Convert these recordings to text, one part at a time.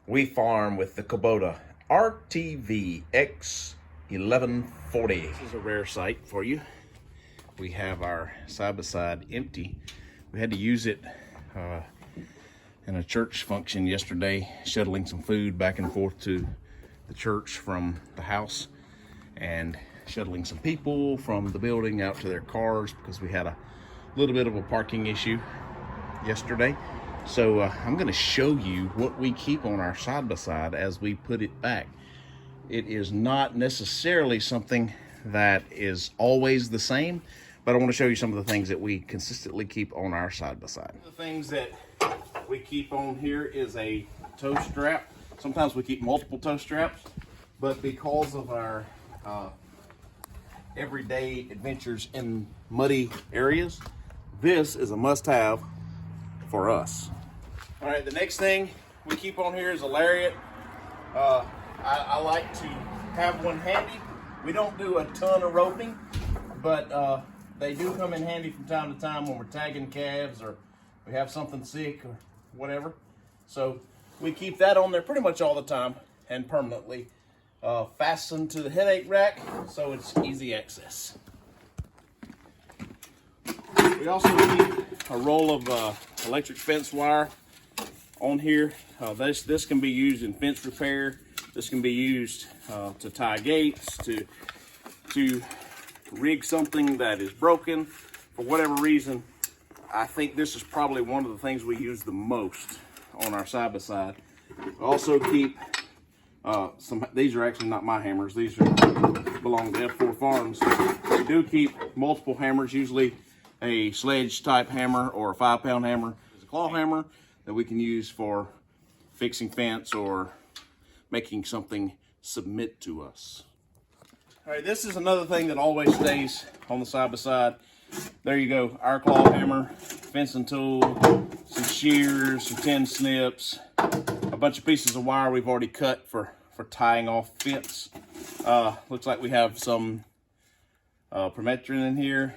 We farm with the Kubota RTV X1140. This is a rare sight for you. We have our side-by-side empty. We had to use it in a church function yesterday, shuttling some food back and forth to the church from the house and shuttling some people from the building out to their cars because we had a little bit of a parking issue yesterday. So I'm going to show you what we keep on our side-by-side as we put it back. It is not necessarily something that is always the same, but I want to show you some of the things that we consistently keep on our side-by-side. The things that we keep on here is a tow strap. Sometimes we keep multiple tow straps, but because of our everyday adventures in muddy areas, this is a must-have for us. All right, the next thing we keep on here is a lariat. I like to have one handy. We don't do a ton of roping, but they do come in handy from time to time when we're tagging calves or we have something sick or whatever. So we keep that on there pretty much all the time and permanently fastened to the headache rack so it's easy access. We also keep a roll of electric fence wire on here. This can be used in fence repair. This can be used to tie gates, to rig something that is broken for whatever reason. I think this is probably one of the things we use the most on our side-by-side. We also keep these are actually not my hammers. These belong to F4 Farms. We do keep multiple hammers, usually a sledge type hammer or a 5-pound hammer. It's a claw hammer that we can use for fixing fence or making something submit to us. All right, this is another thing that always stays on the side-by-side. There you go, our claw hammer, fencing tool, some shears, some tin snips, a bunch of pieces of wire we've already cut for tying off fence. Looks like we have some permethrin in here.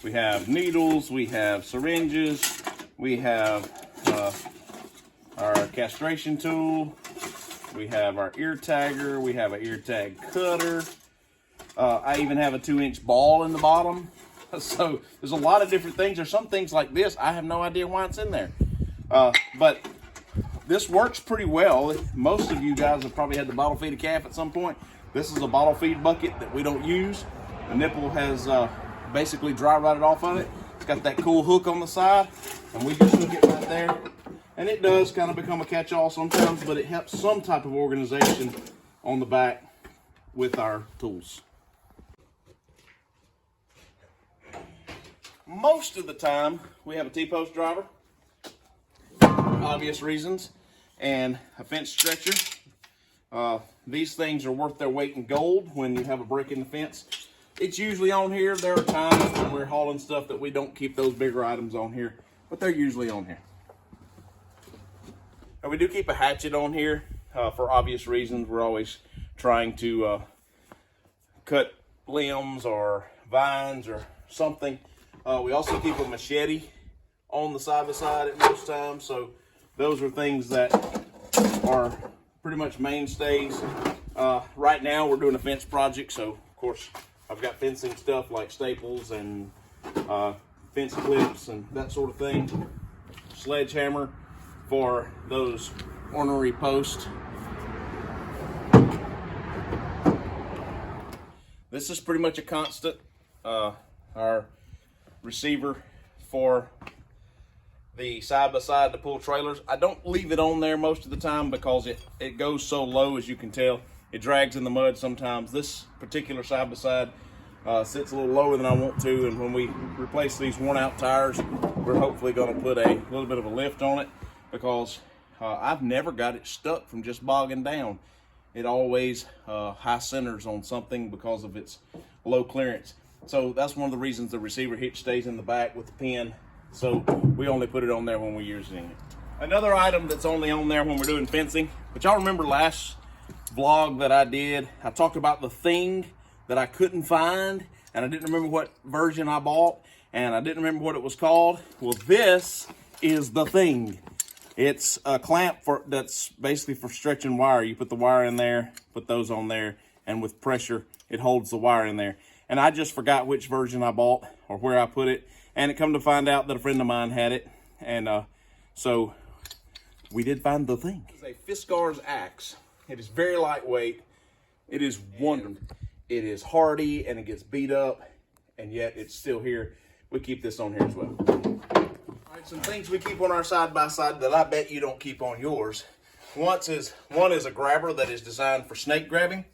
We have needles, we have syringes, we have our castration tool, we have our ear tagger, we have an ear tag cutter. I even have a 2-inch ball in the bottom. So there's a lot of different things. There's some things like this, I have no idea why it's in there. But this works pretty well. Most of you guys have probably had to bottle feed a calf at some point. This is a bottle feed bucket that we don't use. The nipple has basically dry rotted off of it. It's got that cool hook on the side, and we just hook it right there. And it does kind of become a catch-all sometimes, but it helps some type of organization on the back with our tools. Most of the time, we have a T-post driver, for obvious reasons, and a fence stretcher. These things are worth their weight in gold when you have a break in the fence. It's usually on here. There are times when we're hauling stuff that we don't keep those bigger items on here, but they're usually on here. And we do keep a hatchet on here for obvious reasons. We're always trying to cut limbs or vines or something. We also keep a machete on the side-by-side at most times. So those are things that are pretty much mainstays. Right now we're doing a fence project, so of course I've got fencing stuff like staples and fence clips and that sort of thing. Sledgehammer for those ornery posts. This is pretty much a constant. Our receiver for the side-by-side to pull trailers. I don't leave it on there most of the time because it goes so low, as you can tell. It drags in the mud sometimes. This particular side-by-side sits a little lower than I want to, and when we replace these worn-out tires, we're hopefully going to put a little bit of a lift on it because I've never got it stuck from just bogging down. It always high centers on something because of its low clearance. So that's one of the reasons the receiver hitch stays in the back with the pin. So we only put it on there when we're using it. Another item that's only on there when we're doing fencing, but y'all remember last vlog that I did, I talked about the thing that I couldn't find, and I didn't remember what version I bought, and I didn't remember what it was called. Well, this is the thing. It's a clamp that's basically for stretching wire. You put the wire in there, put those on there, and with pressure, it holds the wire in there. And I just forgot which version I bought or where I put it. And it come to find out that a friend of mine had it. And so we did find the thing. It's a Fiskars axe. It is very lightweight. It is wonderful. It is hardy and it gets beat up, and yet it's still here. We keep this on here as well. All right, some things we keep on our side-by-side that I bet you don't keep on yours. One is a grabber that is designed for snake grabbing,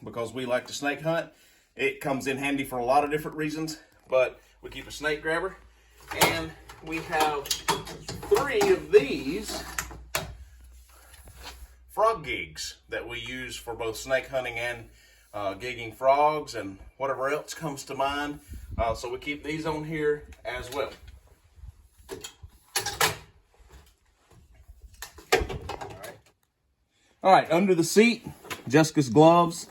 because we like to snake hunt. It comes in handy for a lot of different reasons, but we keep a snake grabber. And we have 3 of these frog gigs that we use for both snake hunting and gigging frogs and whatever else comes to mind. So we keep these on here as well. All right, under the seat, Jessica's gloves,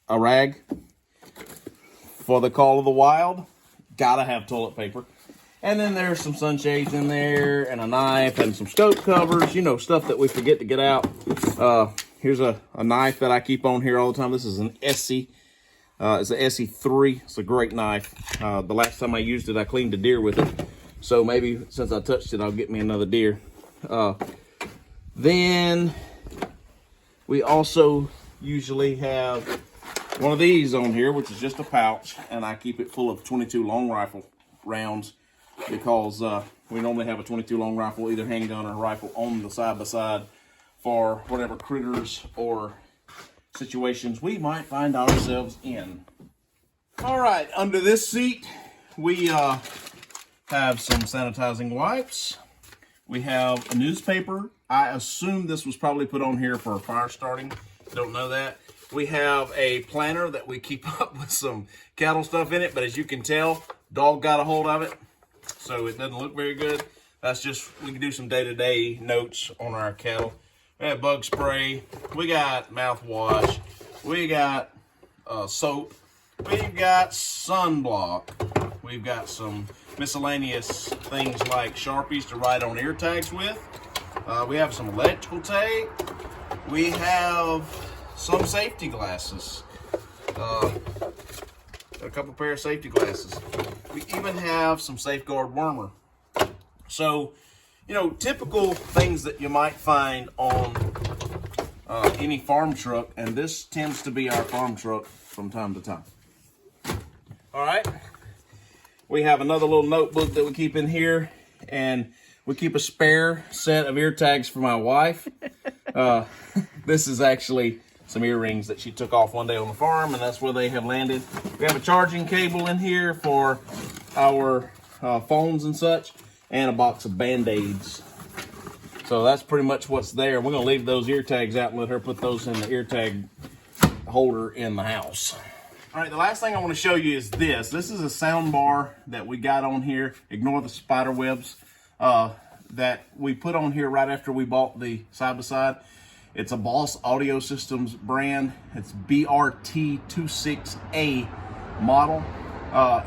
a rag for the call of the wild. Gotta have toilet paper. And then there's some sunshades in there, and a knife, and some scope covers, you know, stuff that we forget to get out. Here's a knife that I keep on here all the time. This is an Essie. It's an SE3. It's a great knife. The last time I used it, I cleaned a deer with it. So maybe since I touched it, I'll get me another deer. Then we also usually have one of these on here, which is just a pouch, and I keep it full of 22 long rifle rounds because we normally have a 22 long rifle, either handgun or rifle, on the side-by-side for whatever critters or situations we might find ourselves in. All right, under this seat, we have some sanitizing wipes. We have a newspaper. I assume this was probably put on here for fire starting. Don't know that. We have a planner that we keep up with some cattle stuff in it, but as you can tell, dog got a hold of it, so it doesn't look very good. That's just, we can do some day-to-day notes on our cattle. We have bug spray. We got mouthwash. We got soap. We've got sunblock. We've got some miscellaneous things like Sharpies to write on ear tags with. We have some electrical tape. We have some safety glasses. A couple pair of safety glasses. We even have some Safeguard wormer. So, you know, typical things that you might find on any farm truck, and this tends to be our farm truck from time to time. All right. We have another little notebook that we keep in here, and we keep a spare set of ear tags for my wife. This is actually some earrings that she took off one day on the farm, and that's where they have landed. We have a charging cable in here for our phones and such, and a box of Band-Aids. So that's pretty much what's there. We're gonna leave those ear tags out and let her put those in the ear tag holder in the house. All right, the last thing I want to show you is this. This is a sound bar that we got on here. Ignore the spider webs that we put on here right after we bought the side-by-side. It's a Boss Audio Systems brand. It's BRT26A model.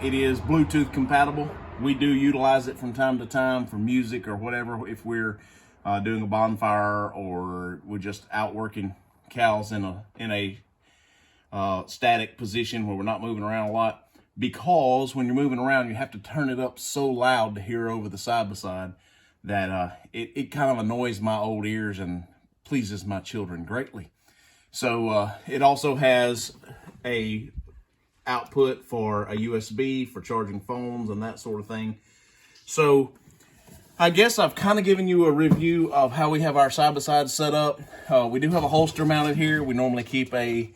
It is Bluetooth compatible. We do utilize it from time to time for music or whatever, if we're doing a bonfire or we're just out working cows in a static position where we're not moving around a lot. Because when you're moving around, you have to turn it up so loud to hear over the side-by-side that it kind of annoys my old ears and pleases my children greatly. So it also has a output for a USB for charging phones and that sort of thing. So I guess I've kind of given you a review of how we have our side-by-side set up. We do have a holster mounted here. We normally keep a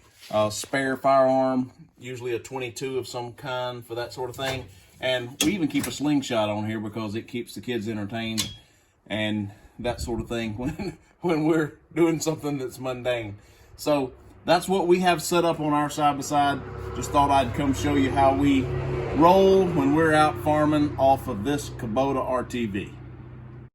spare firearm, usually a 22 of some kind for that sort of thing. And we even keep a slingshot on here because it keeps the kids entertained and that sort of thing when we're doing something that's mundane. So that's what we have set up on our side-by-side. Just thought I'd come show you how we roll when we're out farming off of this Kubota RTV.